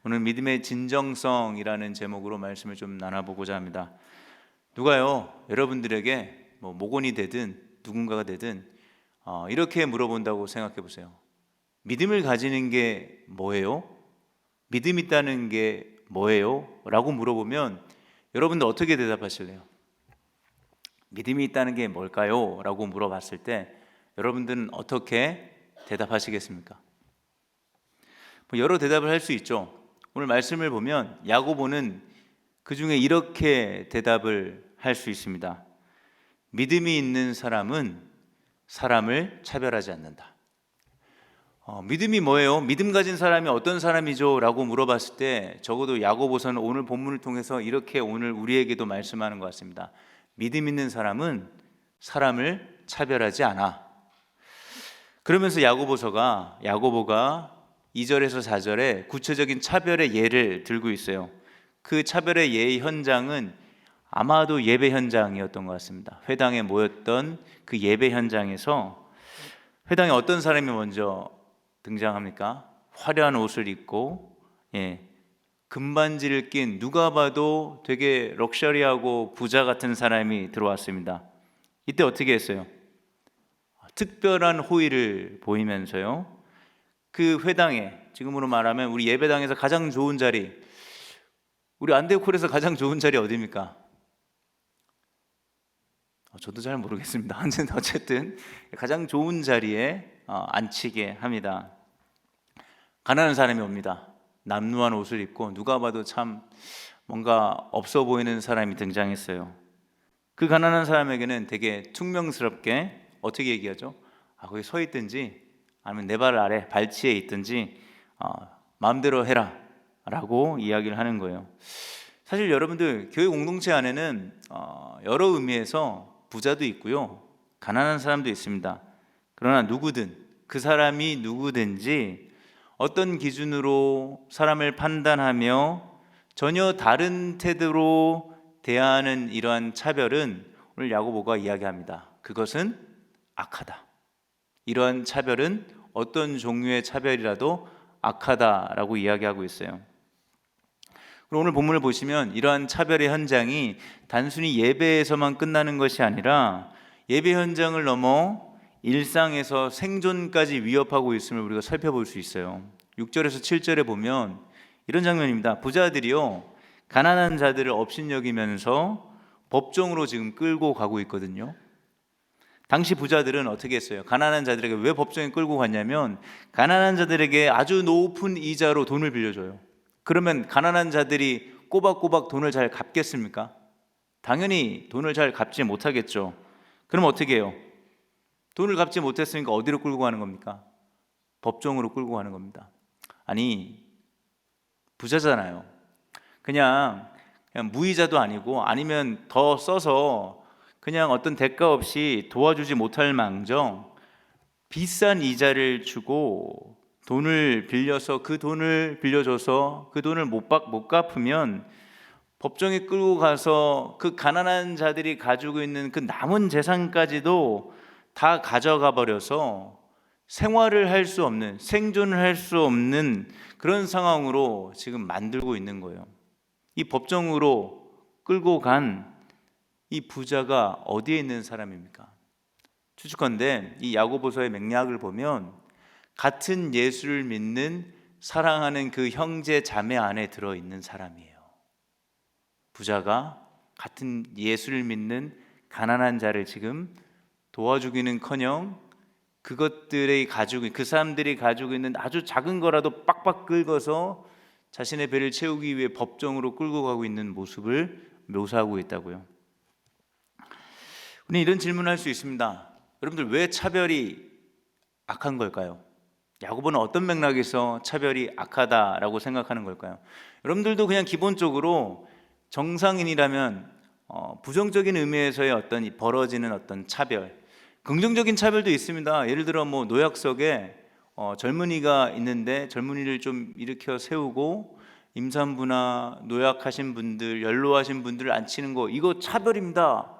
오늘 믿음의 진정성이라는 제목으로 말씀을 좀 나눠보고자 합니다. 누가요, 여러분들에게 목원이 되든 누군가가 되든 이렇게 물어본다고 생각해 보세요. 믿음을 가지는 게 뭐예요? 믿음 있다는 게 뭐예요? 라고 물어보면 여러분들 어떻게 대답하실래요? 믿음이 있다는 게 뭘까요? 라고 물어봤을 때 여러분들은 어떻게 대답하시겠습니까? 여러 대답을 할 수 있죠. 오늘 말씀을 보면 야고보는 그 중에 이렇게 대답을 할 수 있습니다. 믿음이 있는 사람은 사람을 차별하지 않는다. 믿음이 뭐예요? 믿음 가진 사람이 어떤 사람이죠? 라고 물어봤을 때 적어도 야고보서는 오늘 본문을 통해서 이렇게 오늘 우리에게도 말씀하는 것 같습니다. 믿음 있는 사람은 사람을 차별하지 않아. 그러면서 야고보가 2절에서 4절에 구체적인 차별의 예를 들고 있어요. 그 차별의 예의 현장은 아마도 예배 현장이었던 것 같습니다. 회당에 모였던 그 예배 현장에서 회당에 어떤 사람이 먼저 등장합니까? 화려한 옷을 입고 금반지를 낀 누가 봐도 되게 럭셔리하고 부자 같은 사람이 들어왔습니다. 이때 어떻게 했어요? 특별한 호의를 보이면서요, 그 회당에, 지금으로 말하면 우리 예배당에서 가장 좋은 자리, 우리 안데콜에서 가장 좋은 자리 어디입니까? 저도 잘 모르겠습니다. 어쨌든 가장 좋은 자리에 앉히게 합니다. 가난한 사람이 옵니다. 남루한 옷을 입고 누가 봐도 참 뭔가 없어 보이는 사람이 등장했어요. 그 가난한 사람에게는 되게 퉁명스럽게 어떻게 얘기하죠? 거기 서 있든지 아니면 내 발 아래 발치에 있든지 마음대로 해라 라고 이야기를 하는 거예요. 사실 여러분들 교회 공동체 안에는 여러 의미에서 부자도 있고요, 가난한 사람도 있습니다. 그러나 누구든, 그 사람이 누구든지 어떤 기준으로 사람을 판단하며 전혀 다른 태도로 대하는 이러한 차별은 오늘 야고보가 이야기합니다. 그것은 악하다. 이러한 차별은 어떤 종류의 차별이라도 악하다라고 이야기하고 있어요. 그리고 오늘 본문을 보시면 이러한 차별의 현장이 단순히 예배에서만 끝나는 것이 아니라 예배 현장을 넘어 일상에서 생존까지 위협하고 있음을 우리가 살펴볼 수 있어요. 6절에서 7절에 보면 이런 장면입니다. 부자들이요, 가난한 자들을 업신여기면서 법정으로 지금 끌고 가고 있거든요. 당시 부자들은 어떻게 했어요? 가난한 자들에게 왜 법정에 끌고 갔냐면 가난한 자들에게 아주 높은 이자로 돈을 빌려줘요. 그러면 가난한 자들이 꼬박꼬박 돈을 잘 갚겠습니까? 당연히 돈을 잘 갚지 못하겠죠. 그럼 어떻게 해요? 돈을 갚지 못했으니까 어디로 끌고 가는 겁니까? 법정으로 끌고 가는 겁니다. 아니, 부자잖아요. 그냥 무이자도 아니고 아니면 더 써서 그냥 어떤 대가 없이 도와주지 못할 망정 비싼 이자를 주고 돈을 빌려서 그 돈을 빌려줘서 그 돈을 못 갚으면 법정에 끌고 가서 그 가난한 자들이 가지고 있는 그 남은 재산까지도 다 가져가 버려서 생활을 할 수 없는, 생존을 할 수 없는 그런 상황으로 지금 만들고 있는 거예요. 이 법정으로 끌고 간 이 부자가 어디에 있는 사람입니까? 추측컨대 이 야고보서의 맥락을 보면 같은 예수를 믿는, 사랑하는 그 형제 자매 안에 들어있는 사람이에요. 부자가 같은 예수를 믿는 가난한 자를 지금 도와주기는커녕 그것들이 가지고, 그 사람들이 가지고 있는 아주 작은 거라도 빡빡 긁어서 자신의 배를 채우기 위해 법정으로 끌고 가고 있는 모습을 묘사하고 있다고요. 우리는 이런 질문을 할 수 있습니다. 여러분들, 왜 차별이 악한 걸까요? 야고보는 어떤 맥락에서 차별이 악하다라고 생각하는 걸까요? 여러분들도 그냥 기본적으로 정상인이라면 부정적인 의미에서의 어떤 벌어지는 어떤 차별, 긍정적인 차별도 있습니다. 예를 들어 노약석에 젊은이가 있는데 젊은이를 좀 일으켜 세우고 임산부나 노약하신 분들, 연로하신 분들을 앉히는 거, 이거 차별입니다.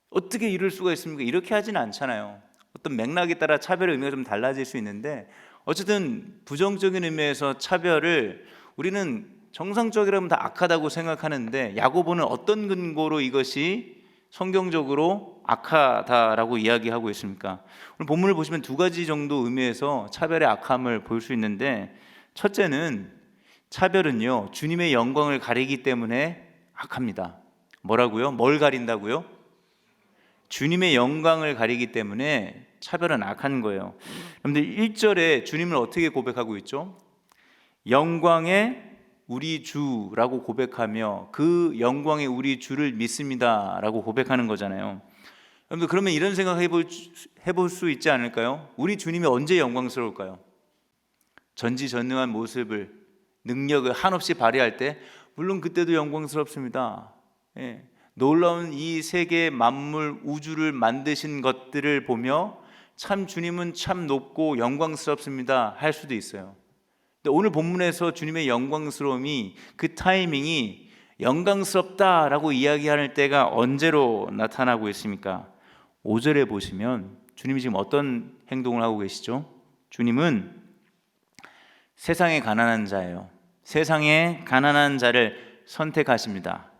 어떻게 이럴 수가 있습니까? 이렇게 하지는 않잖아요. 어떤 맥락에 따라 차별의 의미가 좀 달라질 수 있는데 어쨌든 부정적인 의미에서 차별을 우리는 정상적이라면 다 악하다고 생각하는데 야고보는 어떤 근거로 이것이 성경적으로 악하다라고 이야기하고 있습니까? 오늘 본문을 보시면 두 가지 정도 의미에서 차별의 악함을 볼 수 있는데, 첫째는 차별은요 주님의 영광을 가리기 때문에 악합니다. 뭐라고요? 뭘 가린다고요? 주님의 영광을 가리기 때문에 차별은 악한 거예요. 여러분들 1절에 주님을 어떻게 고백하고 있죠? 영광의 우리 주라고 고백하며 그 영광의 우리 주를 믿습니다 라고 고백하는 거잖아요. 여러분들 그러면 이런 생각 해볼 수 있지 않을까요? 우리 주님이 언제 영광스러울까요? 전지전능한 모습을, 능력을 한없이 발휘할 때 물론 그때도 영광스럽습니다. 예. 놀라운 이 세계 만물 우주를 만드신 것들을 보며 참 주님은 참 높고 영광스럽습니다 할 수도 있어요. 근데 오늘 본문에서 주님의 영광스러움이, 그 타이밍이 영광스럽다라고 이야기할 때가 언제로 나타나고 있습니까? 5절에 보시면 주님이 지금 어떤 행동을 하고 계시죠? 주님은 세상에 가난한 자예요. 세상에 가난한 자를 선택하십니다.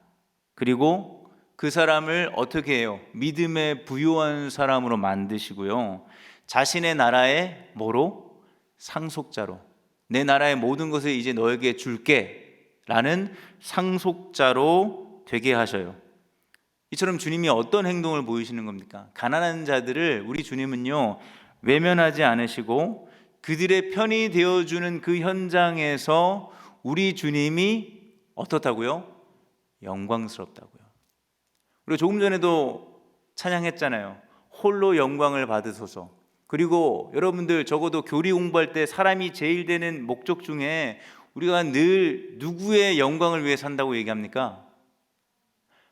그리고 그 사람을 어떻게 해요? 믿음에 부유한 사람으로 만드시고요, 자신의 나라의 뭐로? 상속자로, 내 나라의 모든 것을 이제 너에게 줄게 라는 상속자로 되게 하셔요. 이처럼 주님이 어떤 행동을 보이시는 겁니까? 가난한 자들을 우리 주님은요 외면하지 않으시고 그들의 편이 되어주는 그 현장에서 우리 주님이 어떻다고요? 영광스럽다고요. 우리가 조금 전에도 찬양했잖아요. 홀로 영광을 받으소서. 그리고 여러분들 적어도 교리 공부할 때 사람이 제일 되는 목적 중에 우리가 늘 누구의 영광을 위해 산다고 얘기합니까?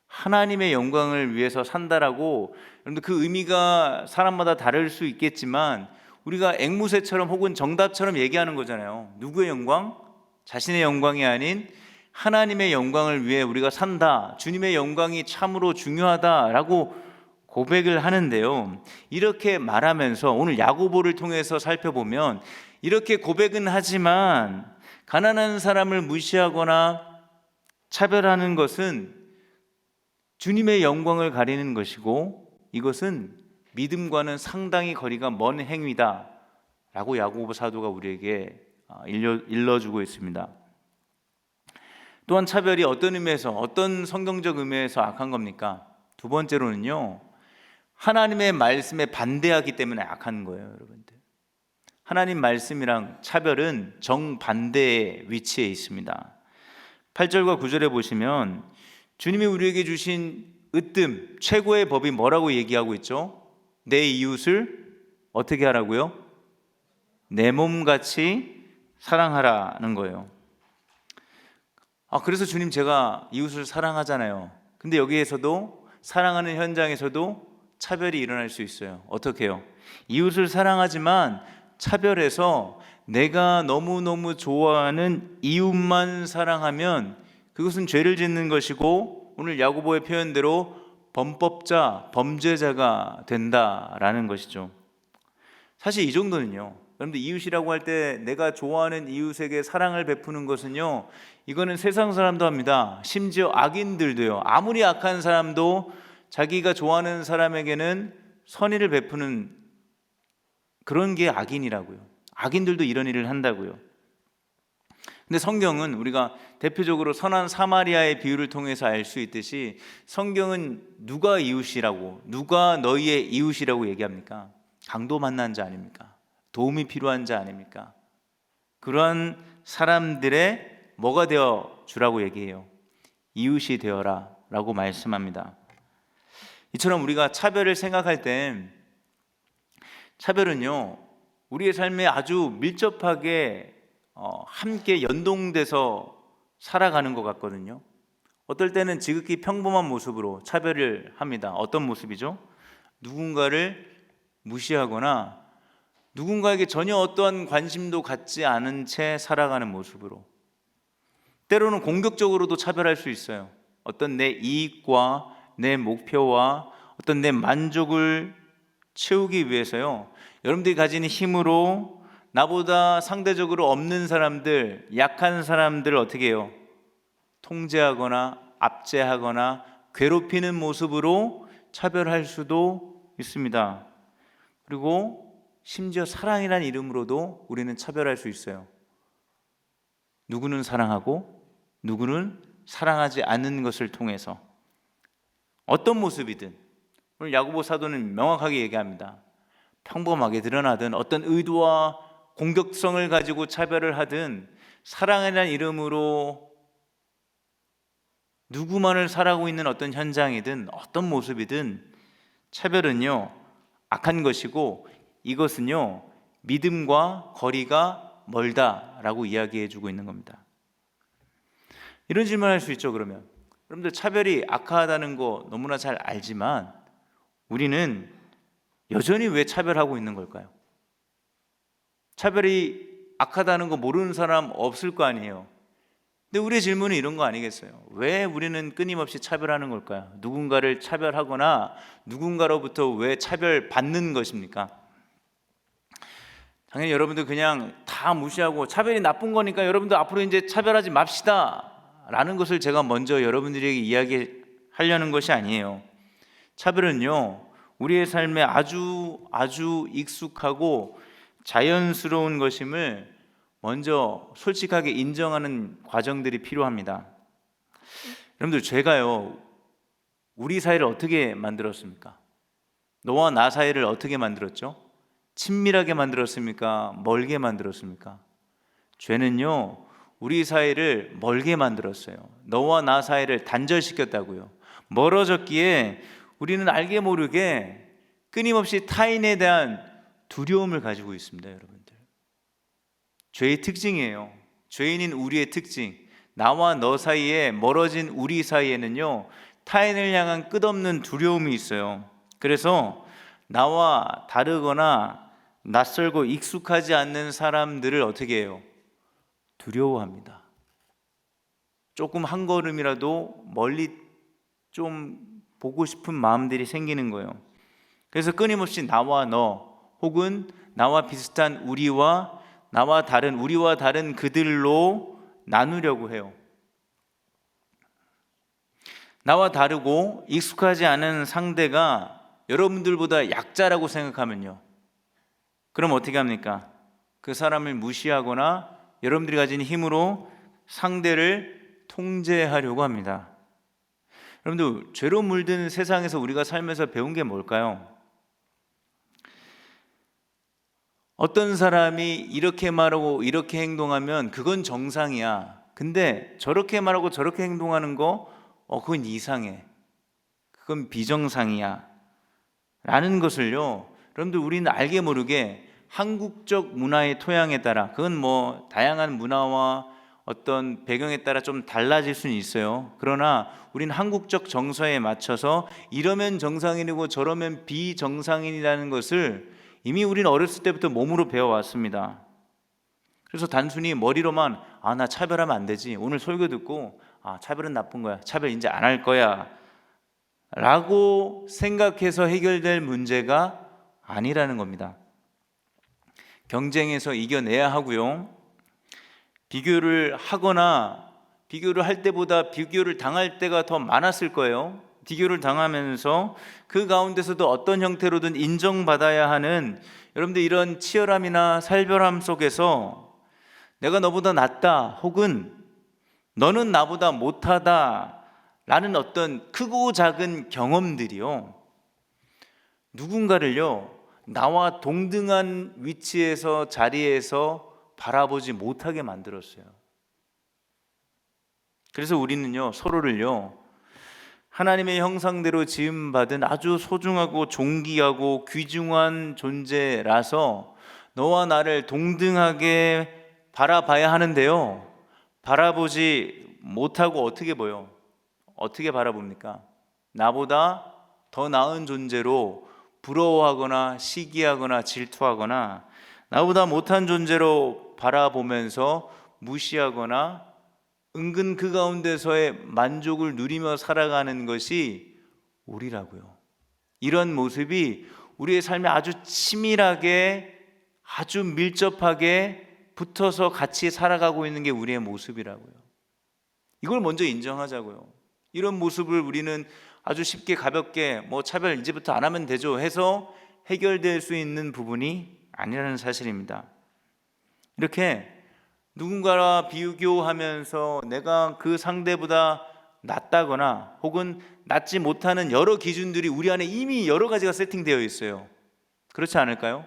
하나님의 영광을 위해서 산다라고. 여러분들 그 의미가 사람마다 다를 수 있겠지만 우리가 앵무새처럼 혹은 정답처럼 얘기하는 거잖아요. 누구의 영광? 자신의 영광이 아닌 하나님의 영광을 위해 우리가 산다, 주님의 영광이 참으로 중요하다라고 고백을 하는데요, 이렇게 말하면서 오늘 야고보를 통해서 살펴보면 이렇게 고백은 하지만 가난한 사람을 무시하거나 차별하는 것은 주님의 영광을 가리는 것이고 이것은 믿음과는 상당히 거리가 먼 행위다 라고 야고보 사도가 우리에게 일러주고 있습니다. 또한 차별이 어떤 의미에서, 어떤 성경적 의미에서 악한 겁니까? 두 번째로는요, 하나님의 말씀에 반대하기 때문에 악한 거예요. 여러분들, 하나님 말씀이랑 차별은 정반대의 위치에 있습니다. 8절과 9절에 보시면 주님이 우리에게 주신 으뜸, 최고의 법이 뭐라고 얘기하고 있죠? 내 이웃을 어떻게 하라고요? 내 몸같이 사랑하라는 거예요. 그래서 주님, 제가 이웃을 사랑하잖아요. 근데 여기에서도, 사랑하는 현장에서도 차별이 일어날 수 있어요. 어떻게 해요? 이웃을 사랑하지만 차별해서 내가 너무너무 좋아하는 이웃만 사랑하면 그것은 죄를 짓는 것이고 오늘 야고보의 표현대로 범법자, 범죄자가 된다라는 것이죠. 사실 이 정도는요, 여러분들 이웃이라고 할 때 내가 좋아하는 이웃에게 사랑을 베푸는 것은요, 이거는 세상 사람도 합니다. 심지어 악인들도요. 아무리 악한 사람도 자기가 좋아하는 사람에게는 선의를 베푸는 그런 게 악인이라고요. 악인들도 이런 일을 한다고요. 근데 성경은 우리가 대표적으로 선한 사마리아의 비유를 통해서 알 수 있듯이 성경은 누가 이웃이라고, 누가 너희의 이웃이라고 얘기합니까? 강도 만난 자 아닙니까? 도움이 필요한 자 아닙니까? 그러한 사람들의 뭐가 되어 주라고 얘기해요? 이웃이 되어라 라고 말씀합니다. 이처럼 우리가 차별을 생각할 때 차별은요 우리의 삶에 아주 밀접하게 함께 연동돼서 살아가는 것 같거든요. 어떨 때는 지극히 평범한 모습으로 차별을 합니다. 어떤 모습이죠? 누군가를 무시하거나 누군가에게 전혀 어떠한 관심도 갖지 않은 채 살아가는 모습으로, 때로는 공격적으로도 차별할 수 있어요. 어떤 내 이익과 내 목표와 어떤 내 만족을 채우기 위해서요, 여러분들이 가진 힘으로 나보다 상대적으로 없는 사람들, 약한 사람들을 어떻게 해요? 통제하거나 압제하거나 괴롭히는 모습으로 차별할 수도 있습니다. 그리고 심지어 사랑이라는 이름으로도 우리는 차별할 수 있어요. 누구는 사랑하고 누구는 사랑하지 않는 것을 통해서 어떤 모습이든, 오늘 야고보 사도는 명확하게 얘기합니다. 평범하게 드러나든 어떤 의도와 공격성을 가지고 차별을 하든 사랑이라는 이름으로 누구만을 살아가고 있는 어떤 현장이든 어떤 모습이든 차별은요 악한 것이고, 이것은요 믿음과 거리가 멀다라고 이야기해 주고 있는 겁니다. 이런 질문을 할 수 있죠. 그러면 여러분들, 차별이 악하다는 거 너무나 잘 알지만 우리는 여전히 왜 차별하고 있는 걸까요? 차별이 악하다는 거 모르는 사람 없을 거 아니에요. 근데 우리의 질문은 이런 거 아니겠어요? 왜 우리는 끊임없이 차별하는 걸까요? 누군가를 차별하거나 누군가로부터 왜 차별받는 것입니까? 당연히 여러분들 그냥 다 무시하고 차별이 나쁜 거니까 여러분들 앞으로 이제 차별하지 맙시다 라는 것을 제가 먼저 여러분들에게 이야기하려는 것이 아니에요. 차별은요 우리의 삶에 아주 익숙하고 자연스러운 것임을 먼저 솔직하게 인정하는 과정들이 필요합니다. 여러분들, 죄가요 우리 사이를 어떻게 만들었습니까? 너와 나 사이를 어떻게 만들었죠? 친밀하게 만들었습니까? 멀게 만들었습니까? 죄는요 우리 사이를 멀게 만들었어요. 너와 나 사이를 단절시켰다고요. 멀어졌기에 우리는 알게 모르게 끊임없이 타인에 대한 두려움을 가지고 있습니다. 여러분들, 죄의 특징이에요. 죄인인 우리의 특징, 나와 너 사이에, 멀어진 우리 사이에는요 타인을 향한 끝없는 두려움이 있어요. 그래서 나와 다르거나 낯설고 익숙하지 않는 사람들을 어떻게 해요? 두려워합니다. 조금 한 걸음이라도 멀리 좀 보고 싶은 마음들이 생기는 거예요. 그래서 끊임없이 나와 너, 혹은 나와 비슷한 우리와 나와 다른, 우리와 다른 그들로 나누려고 해요. 나와 다르고 익숙하지 않은 상대가 여러분들보다 약자라고 생각하면요, 그럼 어떻게 합니까? 그 사람을 무시하거나 여러분들이 가진 힘으로 상대를 통제하려고 합니다. 여러분들, 죄로 물든 세상에서 우리가 살면서 배운 게 뭘까요? 어떤 사람이 이렇게 말하고 이렇게 행동하면 그건 정상이야. 근데 저렇게 말하고 저렇게 행동하는 거 그건 이상해. 그건 비정상이야. 라는 것을요, 여러분들, 우리는 알게 모르게 한국적 문화의 토양에 따라, 그건 뭐 다양한 문화와 어떤 배경에 따라 좀 달라질 수는 있어요. 그러나 우리는 한국적 정서에 맞춰서 이러면 정상인이고 저러면 비정상인이라는 것을 이미 우리는 어렸을 때부터 몸으로 배워왔습니다. 그래서 단순히 머리로만 나 차별하면 안 되지, 오늘 설교 듣고 차별은 나쁜 거야, 차별 이제 안 할 거야 라고 생각해서 해결될 문제가 아니라는 겁니다. 경쟁에서 이겨내야 하고요, 비교를 하거나 비교를 할 때보다 비교를 당할 때가 더 많았을 거예요. 비교를 당하면서 그 가운데서도 어떤 형태로든 인정받아야 하는, 여러분들, 이런 치열함이나 살벌함 속에서 내가 너보다 낫다, 혹은 너는 나보다 못하다 라는 어떤 크고 작은 경험들이요, 누군가를요 나와 동등한 위치에서, 자리에서 바라보지 못하게 만들었어요. 그래서 우리는요 서로를요 하나님의 형상대로 지음받은 아주 소중하고 존귀하고 귀중한 존재라서 너와 나를 동등하게 바라봐야 하는데요, 바라보지 못하고 어떻게 보여? 어떻게 바라봅니까? 나보다 더 나은 존재로 부러워하거나 시기하거나 질투하거나 나보다 못한 존재로 바라보면서 무시하거나 은근 그 가운데서의 만족을 누리며 살아가는 것이 우리라고요. 이런 모습이 우리의 삶에 아주 치밀하게 아주 밀접하게 붙어서 같이 살아가고 있는 게 우리의 모습이라고요. 이걸 먼저 인정하자고요. 이런 모습을 우리는 아주 쉽게 가볍게 차별 이제부터 안 하면 되죠 해서 해결될 수 있는 부분이 아니라는 사실입니다. 이렇게 누군가와 비교하면서 내가 그 상대보다 낫다거나 혹은 낫지 못하는 여러 기준들이 우리 안에 이미 여러 가지가 세팅되어 있어요. 그렇지 않을까요?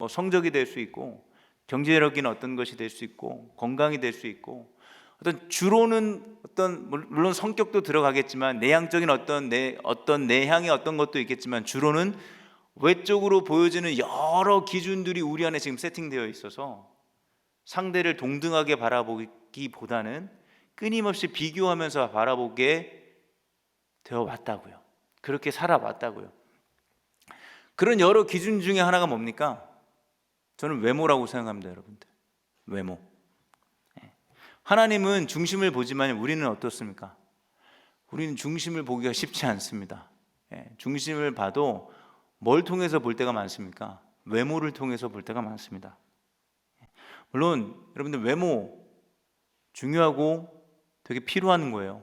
성적이 될 수 있고, 경제력인 어떤 것이 될 수 있고, 건강이 될 수 있고, 어떤 주로는 물론 성격도 들어가겠지만 내향적인 어떤 내향의 어떤 것도 있겠지만 주로는 외적으로 보여지는 여러 기준들이 우리 안에 지금 세팅되어 있어서 상대를 동등하게 바라보기보다는 끊임없이 비교하면서 바라보게 되어 왔다고요. 그렇게 살아왔다고요. 그런 여러 기준 중에 하나가 뭡니까? 저는 외모라고 생각합니다, 여러분들. 외모. 하나님은 중심을 보지만 우리는 어떻습니까? 우리는 중심을 보기가 쉽지 않습니다. 중심을 봐도 뭘 통해서 볼 때가 많습니까? 외모를 통해서 볼 때가 많습니다. 물론 여러분들 외모 중요하고 되게 필요한 거예요.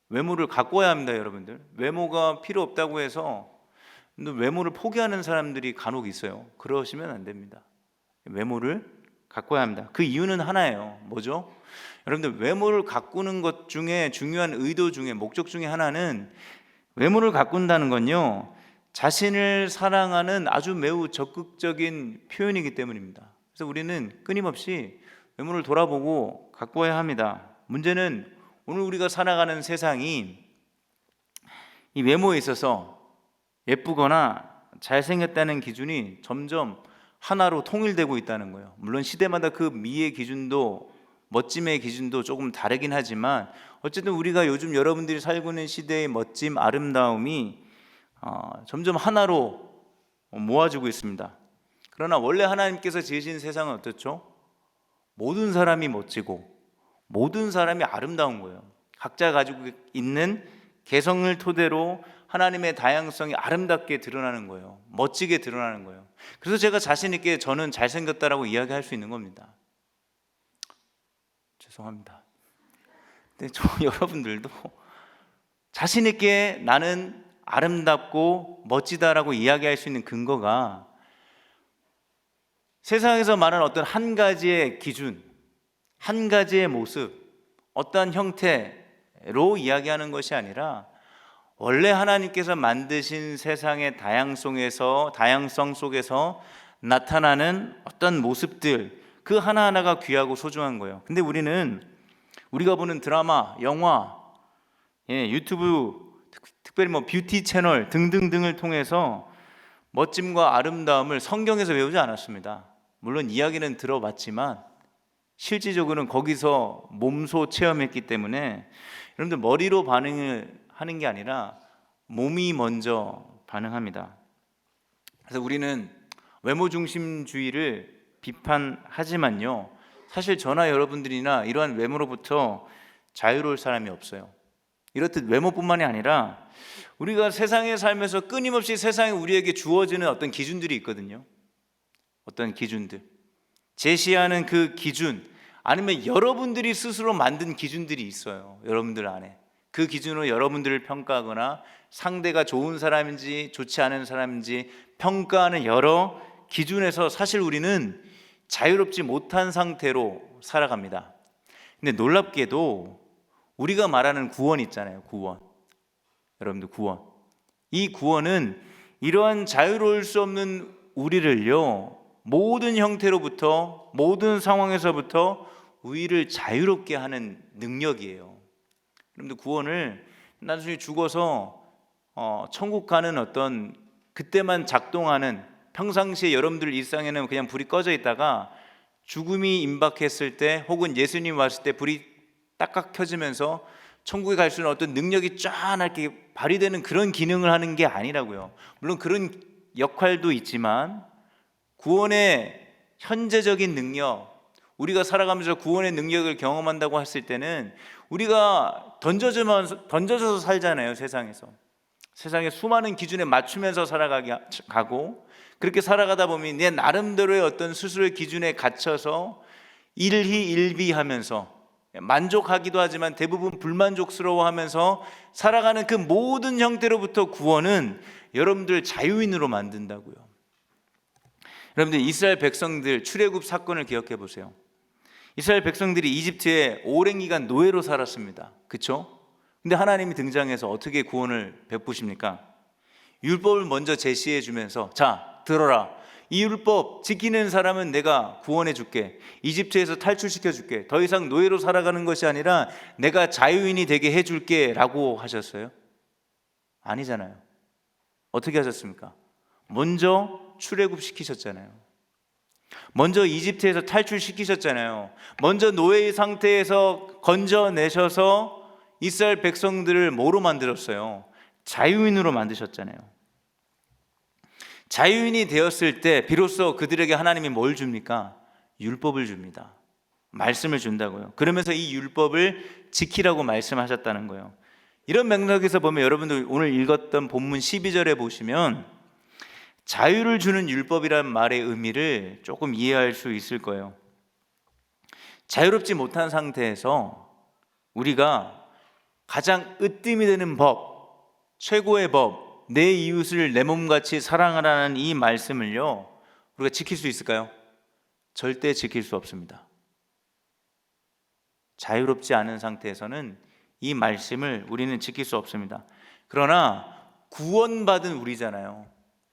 외모를 가꿔야 합니다, 여러분들. 외모가 필요 없다고 해서 외모를 포기하는 사람들이 간혹 있어요. 그러시면 안 됩니다. 외모를 가꿔야 합니다. 그 이유는 하나예요. 뭐죠? 여러분들 외모를 가꾸는 것 중에 중요한 의도 중에 목적 중에 하나는 외모를 가꾼다는 건요, 자신을 사랑하는 아주 매우 적극적인 표현이기 때문입니다. 그래서 우리는 끊임없이 외모를 돌아보고 가꿔야 합니다. 문제는 오늘 우리가 살아가는 세상이 이 외모에 있어서 예쁘거나 잘생겼다는 기준이 점점 하나로 통일되고 있다는 거예요. 물론 시대마다 그 미의 기준도 멋짐의 기준도 조금 다르긴 하지만 어쨌든 우리가 요즘 여러분들이 살고 있는 시대의 멋짐, 아름다움이 점점 하나로 모아지고 있습니다. 그러나 원래 하나님께서 지으신 세상은 어떻죠? 모든 사람이 멋지고 모든 사람이 아름다운 거예요. 각자 가지고 있는 개성을 토대로 하나님의 다양성이 아름답게 드러나는 거예요. 멋지게 드러나는 거예요. 그래서 제가 자신 있게 저는 잘생겼다라고 이야기할 수 있는 겁니다. 죄송합니다. 근데 여러분들도 자신 있게 나는 아름답고 멋지다라고 이야기할 수 있는 근거가 세상에서 말하는 어떤 한 가지의 기준, 한 가지의 모습, 어떤 형태로 이야기하는 것이 아니라 원래 하나님께서 만드신 세상의 다양성 속에서 나타나는 어떤 모습들, 그 하나하나가 귀하고 소중한 거예요. 근데 우리가 보는 드라마, 영화, 유튜브, 특별히 뷰티 채널 등등등을 통해서 멋짐과 아름다움을 성경에서 배우지 않았습니다. 물론 이야기는 들어봤지만 실질적으로는 거기서 몸소 체험했기 때문에 여러분들 머리로 반응을 하는 게 아니라 몸이 먼저 반응합니다. 그래서 우리는 외모 중심주의를 비판하지만요, 사실 저나 여러분들이나 이러한 외모로부터 자유로울 사람이 없어요. 이렇듯 외모뿐만이 아니라 우리가 세상에 살면서 끊임없이 세상에 우리에게 주어지는 어떤 기준들이 있거든요. 어떤 기준들, 제시하는 그 기준, 아니면 여러분들이 스스로 만든 기준들이 있어요. 여러분들 안에 그 기준으로 여러분들을 평가하거나 상대가 좋은 사람인지 좋지 않은 사람인지 평가하는 여러 기준에서 사실 우리는 자유롭지 못한 상태로 살아갑니다. 근데 놀랍게도 우리가 말하는 구원 있잖아요. 구원. 여러분들 구원. 이 구원은 이러한 자유로울 수 없는 우리를요, 모든 형태로부터 모든 상황에서부터 우리를 자유롭게 하는 능력이에요. 여러분들 구원을 나중에 죽어서 천국 가는 어떤 그때만 작동하는, 평상시에 여러분들 일상에는 그냥 불이 꺼져 있다가 죽음이 임박했을 때 혹은 예수님 왔을 때 불이 딱딱 켜지면서 천국에 갈 수 있는 어떤 능력이 쫙 이렇게 발휘되는 그런 기능을 하는 게 아니라고요. 물론 그런 역할도 있지만 구원의 현재적인 능력, 우리가 살아가면서 구원의 능력을 경험한다고 했을 때는 우리가 던져져서 살잖아요. 세상의 수많은 기준에 맞추면서 살아가고, 그렇게 살아가다 보면 내 나름대로의 어떤 스스로의 기준에 갇혀서 일희일비하면서 만족하기도 하지만 대부분 불만족스러워하면서 살아가는 그 모든 형태로부터 구원은 여러분들 자유인으로 만든다고요. 여러분들 이스라엘 백성들 출애굽 사건을 기억해 보세요. 이스라엘 백성들이 이집트에 오랜 기간 노예로 살았습니다. 그렇죠? 근데 하나님이 등장해서 어떻게 구원을 베푸십니까? 율법을 먼저 제시해 주면서 자, 들어라. 이 율법 지키는 사람은 내가 구원해 줄게. 이집트에서 탈출시켜 줄게. 더 이상 노예로 살아가는 것이 아니라 내가 자유인이 되게 해 줄게 라고 하셨어요? 아니잖아요. 어떻게 하셨습니까? 먼저 출애굽 시키셨잖아요. 먼저 이집트에서 탈출시키셨잖아요. 먼저 노예의 상태에서 건져내셔서 이스라엘 백성들을 뭐로 만들었어요? 자유인으로 만드셨잖아요. 자유인이 되었을 때 비로소 그들에게 하나님이 뭘 줍니까? 율법을 줍니다. 말씀을 준다고요. 그러면서 이 율법을 지키라고 말씀하셨다는 거예요. 이런 맥락에서 보면 여러분들 오늘 읽었던 본문 12절에 보시면 자유를 주는 율법이라는 말의 의미를 조금 이해할 수 있을 거예요. 자유롭지 못한 상태에서 우리가 가장 으뜸이 되는 법, 최고의 법, 내 이웃을 내 몸같이 사랑하라는 이 말씀을요, 우리가 지킬 수 있을까요? 절대 지킬 수 없습니다. 자유롭지 않은 상태에서는 이 말씀을 우리는 지킬 수 없습니다. 그러나 구원받은 우리잖아요.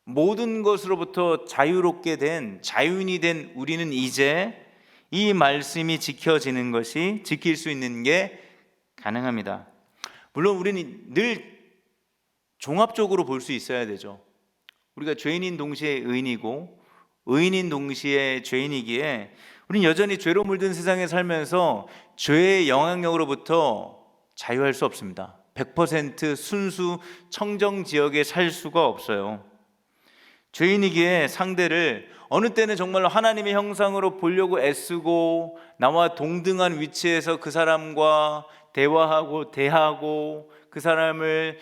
모든 것으로부터 자유롭게 된 자유인이 된 우리는 이제 이 말씀이 지켜지는 것이 지킬 수 있는 게 가능합니다. 물론 우리는 늘 종합적으로 볼 수 있어야 되죠. 우리가 죄인인 동시에 의인이고 의인인 동시에 죄인이기에 우리는 여전히 죄로 물든 세상에 살면서 죄의 영향력으로부터 자유할 수 없습니다. 100% 순수 청정 지역에 살 수가 없어요. 죄인이기에 상대를 어느 때는 정말로 하나님의 형상으로 보려고 애쓰고 나와 동등한 위치에서 그 사람과 대화하고 대하고 그 사람을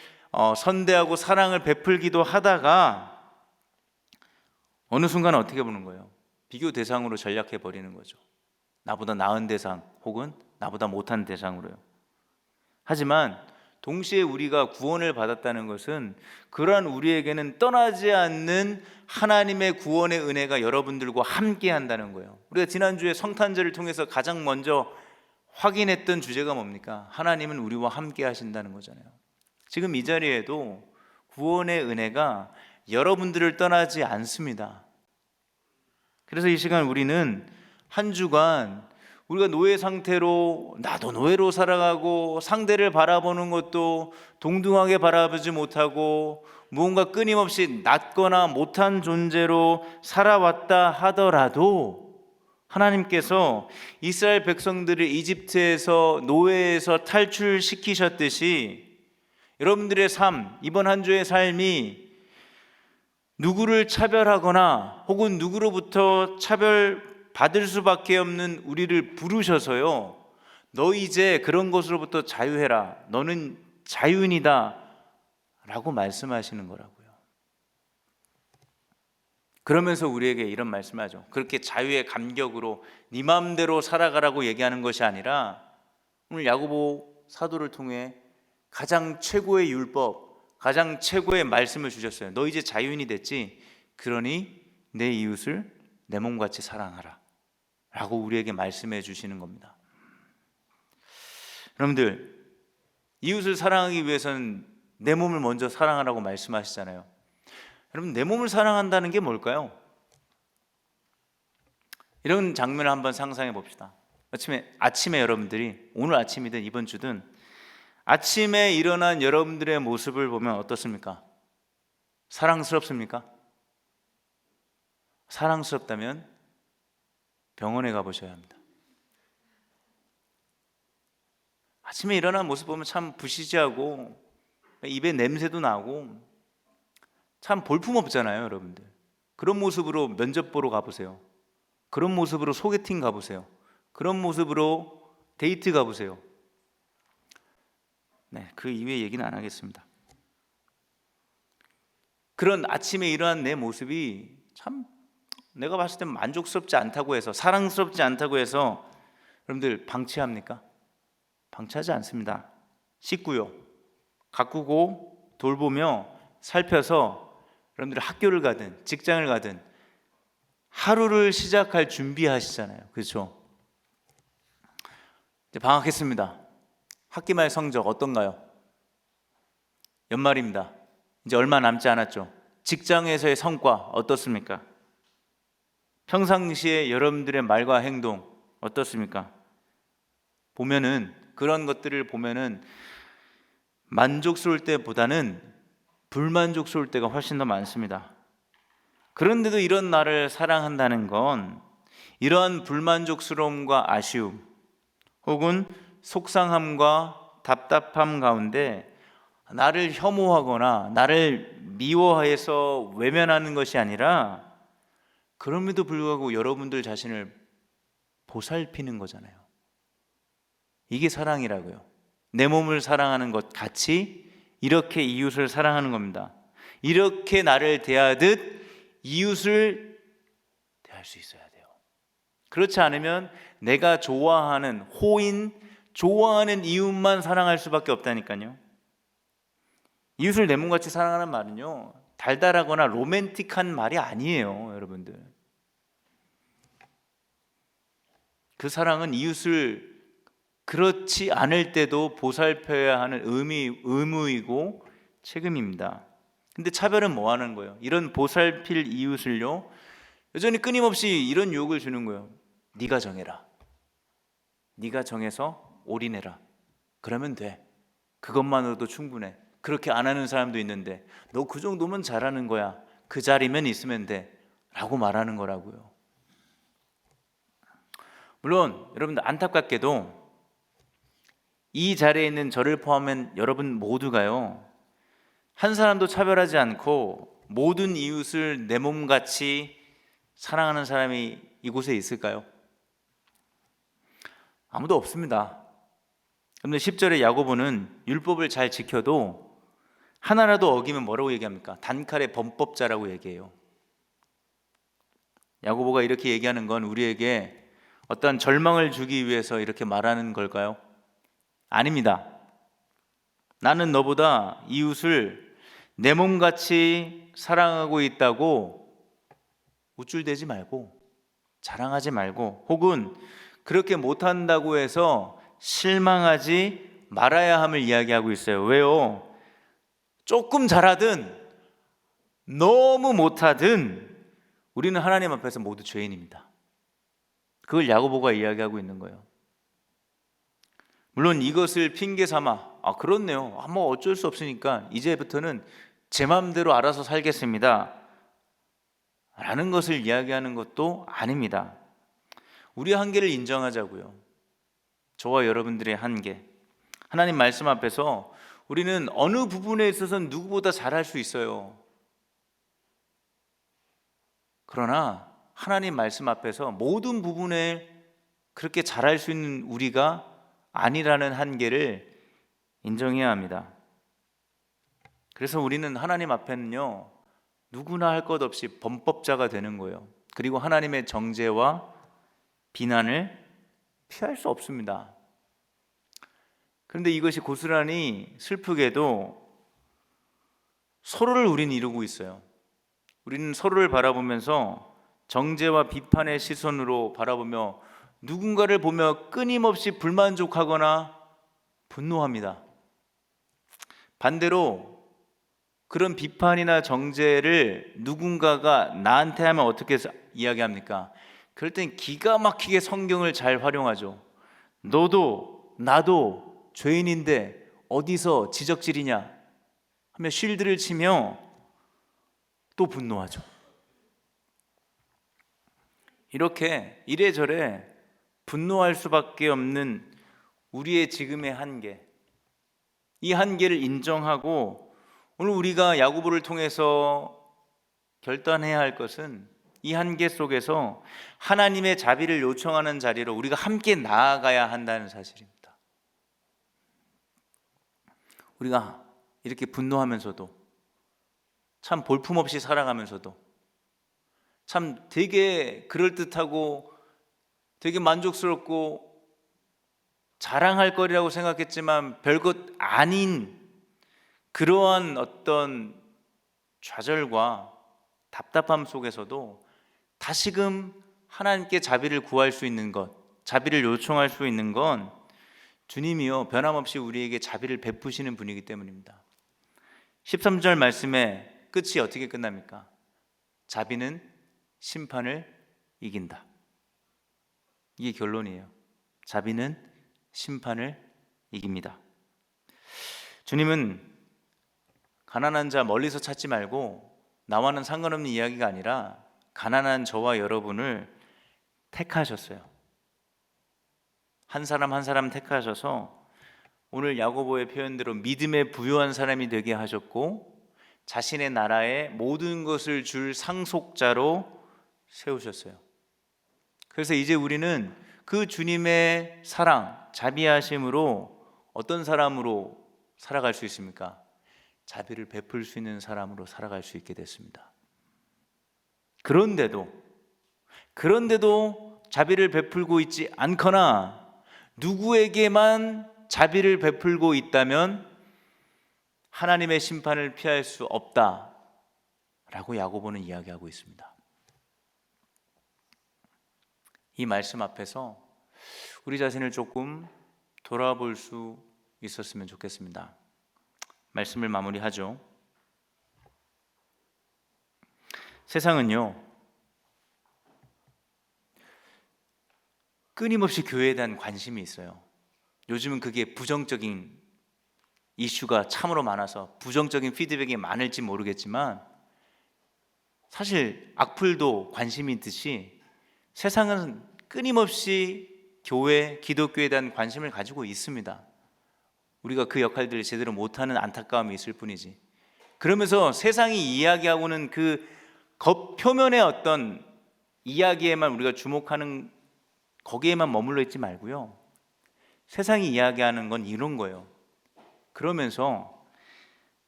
선대하고 사랑을 베풀기도 하다가 어느 순간 어떻게 보는 거예요? 비교 대상으로 전락해 버리는 거죠. 나보다 나은 대상 혹은 나보다 못한 대상으로요. 하지만 동시에 우리가 구원을 받았다는 것은 그러한 우리에게는 떠나지 않는 하나님의 구원의 은혜가 여러분들과 함께 한다는 거예요. 우리가 지난주에 성탄절을 통해서 가장 먼저 확인했던 주제가 뭡니까? 하나님은 우리와 함께 하신다는 거잖아요. 지금 이 자리에도 구원의 은혜가 여러분들을 떠나지 않습니다. 그래서 이 시간 우리는 한 주간 우리가 노예 상태로 나도 노예로 살아가고 상대를 바라보는 것도 동등하게 바라보지 못하고 무언가 끊임없이 낮거나 못한 존재로 살아왔다 하더라도 하나님께서 이스라엘 백성들을 이집트에서 노예에서 탈출시키셨듯이 여러분들의 삶, 이번 한 주의 삶이 누구를 차별하거나 혹은 누구로부터 차별받을 수밖에 없는 우리를 부르셔서요, 너 이제 그런 것으로부터 자유해라, 너는 자유인이다 라고 말씀하시는 거라고요. 그러면서 우리에게 이런 말씀하죠. 그렇게 자유의 감격으로 네 마음대로 살아가라고 얘기하는 것이 아니라 오늘 야고보 사도를 통해 가장 최고의 율법, 가장 최고의 말씀을 주셨어요. 너 이제 자유인이 됐지? 그러니 내 이웃을 내 몸같이 사랑하라 라고 우리에게 말씀해 주시는 겁니다. 여러분들, 이웃을 사랑하기 위해서는 내 몸을 먼저 사랑하라고 말씀하시잖아요. 여러분, 내 몸을 사랑한다는 게 뭘까요? 이런 장면을 한번 상상해 봅시다. 아침에 여러분들이 오늘 아침이든 이번 주든 아침에 일어난 여러분들의 모습을 보면 어떻습니까? 사랑스럽습니까? 사랑스럽다면 병원에 가보셔야 합니다. 아침에 일어난 모습 보면 참 부시시하고 입에 냄새도 나고 참 볼품없잖아요, 여러분들. 그런 모습으로 면접 보러 가보세요. 그런 모습으로 소개팅 가보세요. 그런 모습으로 데이트 가보세요. 네, 그 이외의 얘기는 안 하겠습니다. 그런 아침에 일어난 내 모습이 참 내가 봤을 땐 만족스럽지 않다고 해서, 사랑스럽지 않다고 해서 여러분들 방치합니까? 방치하지 않습니다. 씻고요, 가꾸고 돌보며 살펴서 여러분들 학교를 가든 직장을 가든 하루를 시작할 준비하시잖아요. 그렇죠? 이제 방학했습니다. 학기 말 성적 어떤가요? 연말입니다. 이제 얼마 남지 않았죠. 직장에서의 성과 어떻습니까? 평상시에 여러분들의 말과 행동 어떻습니까? 보면은, 그런 것들을 보면은 만족스러울 때보다는 불만족스러울 때가 훨씬 더 많습니다. 그런데도 이런 나를 사랑한다는 건 이러한 불만족스러움과 아쉬움 혹은 속상함과 답답함 가운데 나를 혐오하거나 나를 미워해서 외면하는 것이 아니라, 그럼에도 불구하고 여러분들 자신을 보살피는 거잖아요. 이게 사랑이라고요. 내 몸을 사랑하는 것 같이 이렇게 이웃을 사랑하는 겁니다. 이렇게 나를 대하듯 이웃을 대할 수 있어야 돼요. 그렇지 않으면 내가 좋아하는 호인, 좋아하는 이웃만 사랑할 수밖에 없다니까요. 이웃을 내 몸같이 사랑하는 말은요, 달달하거나 로맨틱한 말이 아니에요, 여러분들. 그 사랑은 이웃을 그렇지 않을 때도 보살펴야 하는 의무이고 책임입니다. 근데 차별은 뭐 하는 거예요? 이런 보살필 이웃을요, 여전히 끊임없이 이런 유혹을 주는 거예요. 네가 정해라. 네가 정해서 올인해라. 그러면 돼. 그것만으로도 충분해. 그렇게 안 하는 사람도 있는데 너 그 정도면 잘하는 거야. 그 자리면 있으면 돼. 라고 말하는 거라고요. 물론 여러분들 안타깝게도 이 자리에 있는 저를 포함한 여러분 모두가요, 한 사람도 차별하지 않고 모든 이웃을 내 몸같이 사랑하는 사람이 이곳에 있을까요? 아무도 없습니다. 그런데 10절에 야고보는 율법을 잘 지켜도 하나라도 어기면 뭐라고 얘기합니까? 단칼에 범법자라고 얘기해요. 야고보가 이렇게 얘기하는 건 우리에게 어떤 절망을 주기 위해서 이렇게 말하는 걸까요? 아닙니다. 나는 너보다 이웃을 내 몸같이 사랑하고 있다고 우쭐대지 말고, 자랑하지 말고, 혹은 그렇게 못한다고 해서 실망하지 말아야 함을 이야기하고 있어요. 왜요? 조금 잘하든 너무 못하든 우리는 하나님 앞에서 모두 죄인입니다. 그걸 야고보가 이야기하고 있는 거예요. 물론 이것을 핑계 삼아 그렇네요, 뭐 어쩔 수 없으니까 이제부터는 제 마음대로 알아서 살겠습니다 라는 것을 이야기하는 것도 아닙니다. 우리 한계를 인정하자고요. 저와 여러분들의 한계, 하나님 말씀 앞에서 우리는 어느 부분에 있어서는 누구보다 잘할 수 있어요. 그러나 하나님 말씀 앞에서 모든 부분에 그렇게 잘할 수 있는 우리가 아니라는 한계를 인정해야 합니다. 그래서 우리는 하나님 앞에는요, 누구나 할 것 없이 범법자가 되는 거예요. 그리고 하나님의 정죄와 비난을 피할 수 없습니다. 그런데 이것이 고스란히 슬프게도 서로를 우리는 이루고 있어요. 우리는 서로를 바라보면서 정죄와 비판의 시선으로 바라보며 누군가를 보며 끊임없이 불만족하거나 분노합니다. 반대로 그런 비판이나 정죄를 누군가가 나한테 하면 어떻게 이야기합니까? 그럴 땐 기가 막히게 성경을 잘 활용하죠. 너도 나도 죄인인데 어디서 지적질이냐 하며 쉴드를 치며 또 분노하죠. 이렇게 이래저래 분노할 수밖에 없는 우리의 지금의 한계, 이 한계를 인정하고 오늘 우리가 야고보를 통해서 결단해야 할 것은 이 한계 속에서 하나님의 자비를 요청하는 자리로 우리가 함께 나아가야 한다는 사실입니다. 우리가 이렇게 분노하면서도, 참 볼품없이 살아가면서도 참 되게 그럴듯하고 되게 만족스럽고 자랑할 거리라고 생각했지만 별것 아닌 그러한 어떤 좌절과 답답함 속에서도 다시금 하나님께 자비를 구할 수 있는 것, 자비를 요청할 수 있는 건 주님이요 변함없이 우리에게 자비를 베푸시는 분이기 때문입니다. 13절 말씀의 끝이 어떻게 끝납니까? 자비는 심판을 이긴다. 이게 결론이에요. 자비는 심판을 이깁니다. 주님은 가난한 자 멀리서 찾지 말고 나와는 상관없는 이야기가 아니라 가난한 저와 여러분을 택하셨어요. 한 사람 한 사람 택하셔서 오늘 야고보의 표현대로 믿음에 부요한 사람이 되게 하셨고 자신의 나라에 모든 것을 줄 상속자로 세우셨어요. 그래서 이제 우리는 그 주님의 사랑, 자비하심으로 어떤 사람으로 살아갈 수 있습니까? 자비를 베풀 수 있는 사람으로 살아갈 수 있게 됐습니다. 그런데도 자비를 베풀고 있지 않거나 누구에게만 자비를 베풀고 있다면 하나님의 심판을 피할 수 없다라고 야고보는 이야기하고 있습니다. 이 말씀 앞에서 우리 자신을 조금 돌아볼 수 있었으면 좋겠습니다. 말씀을 마무리하죠. 세상은요 끊임없이 교회에 대한 관심이 있어요. 요즘은 그게 부정적인 이슈가 참으로 많아서 부정적인 피드백이 많을지 모르겠지만 사실 악플도 관심이 있듯이 세상은 끊임없이 교회, 기독교에 대한 관심을 가지고 있습니다. 우리가 그 역할들을 제대로 못하는 안타까움이 있을 뿐이지. 그러면서 세상이 이야기하고는 그 겉표면의 어떤 이야기에만 우리가 주목하는 거기에만 머물러 있지 말고요, 세상이 이야기하는 건 이런 거예요. 그러면서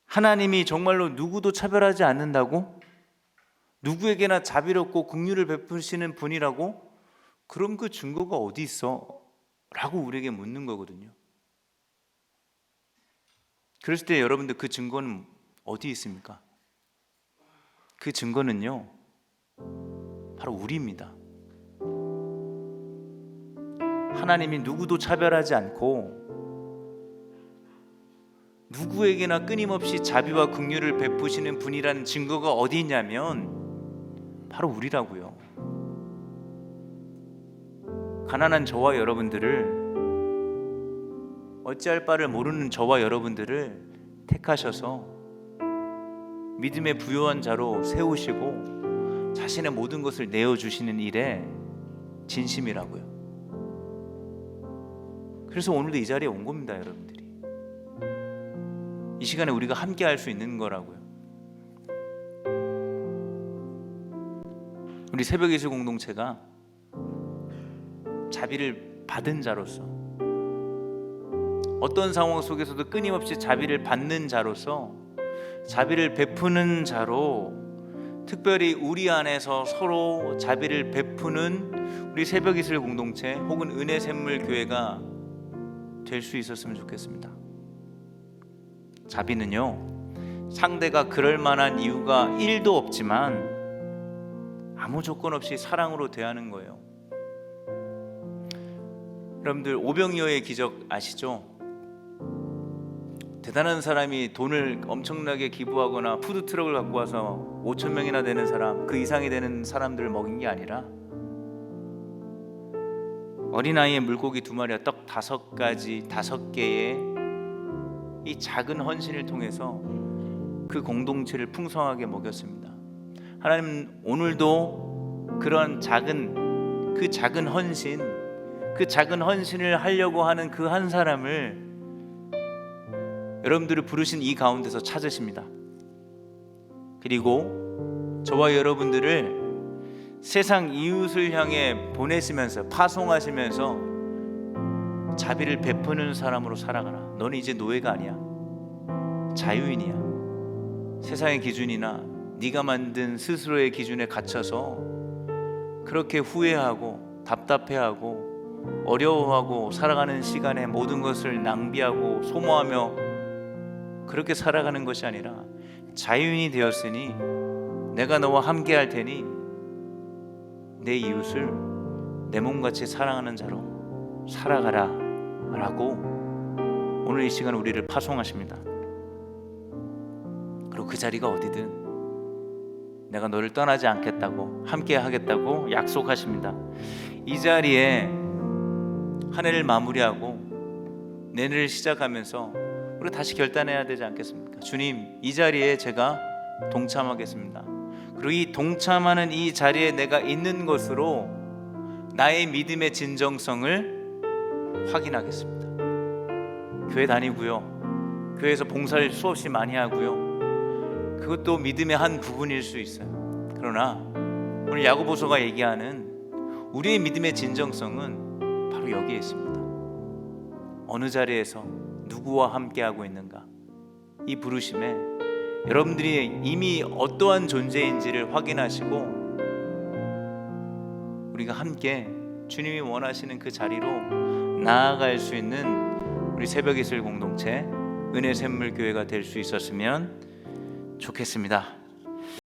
하나님이 정말로 누구도 차별하지 않는다고? 누구에게나 자비롭고 긍휼을 베푸시는 분이라고? 그럼 그 증거가 어디 있어? 라고 우리에게 묻는 거거든요. 그랬을 때 여러분들 그 증거는 어디 있습니까? 그 증거는요 바로 우리입니다. 하나님이 누구도 차별하지 않고 누구에게나 끊임없이 자비와 긍휼을 베푸시는 분이라는 증거가 어디 있냐면 바로 우리라고요. 가난한 저와 여러분들을, 어찌할 바를 모르는 저와 여러분들을 택하셔서 믿음의 부요한 자로 세우시고 자신의 모든 것을 내어주시는 일에 진심이라고요. 그래서 오늘도 이 자리에 온 겁니다. 여러분들이 이 시간에 우리가 함께 할 수 있는 거라고요. 우리 새벽 예술 공동체가 자비를 받은 자로서, 어떤 상황 속에서도 끊임없이 자비를 받는 자로서, 자비를 베푸는 자로, 특별히 우리 안에서 서로 자비를 베푸는 우리 새벽 예술 공동체 혹은 은혜 샘물 교회가 될 수 있었으면 좋겠습니다. 자비는요 상대가 그럴 만한 이유가 1도 없지만 아무 조건 없이 사랑으로 대하는 거예요. 여러분들 오병이어의 기적 아시죠? 대단한 사람이 돈을 엄청나게 기부하거나 푸드트럭을 갖고 와서 5,000명이나 되는 사람, 그 이상이 되는 사람들을 먹인 게 아니라 어린아이의 물고기 2마리와 떡 5가지 5개의 이 작은 헌신을 통해서 그 공동체를 풍성하게 먹였습니다. 하나님은 오늘도 그런 작은 헌신을 하려고 하는 그 한 사람을 여러분들을 부르신 이 가운데서 찾으십니다. 그리고 저와 여러분들을 세상 이웃을 향해 보내시면서, 파송하시면서 자비를 베푸는 사람으로 살아가라. 너는 이제 노예가 아니야, 자유인이야. 세상의 기준이나 네가 만든 스스로의 기준에 갇혀서 그렇게 후회하고 답답해하고 어려워하고 살아가는 시간에 모든 것을 낭비하고 소모하며 그렇게 살아가는 것이 아니라 자유인이 되었으니 내가 너와 함께 할 테니 내 이웃을 내 몸같이 사랑하는 자로 살아가라 라고 오늘 이 시간 우리를 파송하십니다. 그리고 그 자리가 어디든 내가 너를 떠나지 않겠다고 함께 하겠다고 약속하십니다. 이 자리에 한 해를 마무리하고 내년을 시작하면서 우리 다시 결단해야 되지 않겠습니까? 주님, 이 자리에 제가 동참하겠습니다. 그리고 이 동참하는 이 자리에 내가 있는 것으로 나의 믿음의 진정성을 확인하겠습니다. 교회 다니고요, 교회에서 봉사를 수없이 많이 하고요, 그것도 믿음의 한 부분일 수 있어요. 그러나 오늘 야고보서가 얘기하는 우리의 믿음의 진정성은 바로 여기에 있습니다. 어느 자리에서 누구와 함께하고 있는가, 이 부르심에 여러분들이 이미 어떠한 존재인지를 확인하시고 우리가 함께 주님이 원하시는 그 자리로 나아갈 수 있는 우리 새벽이슬 공동체 은혜 샘물 교회가 될 수 있었으면 좋겠습니다.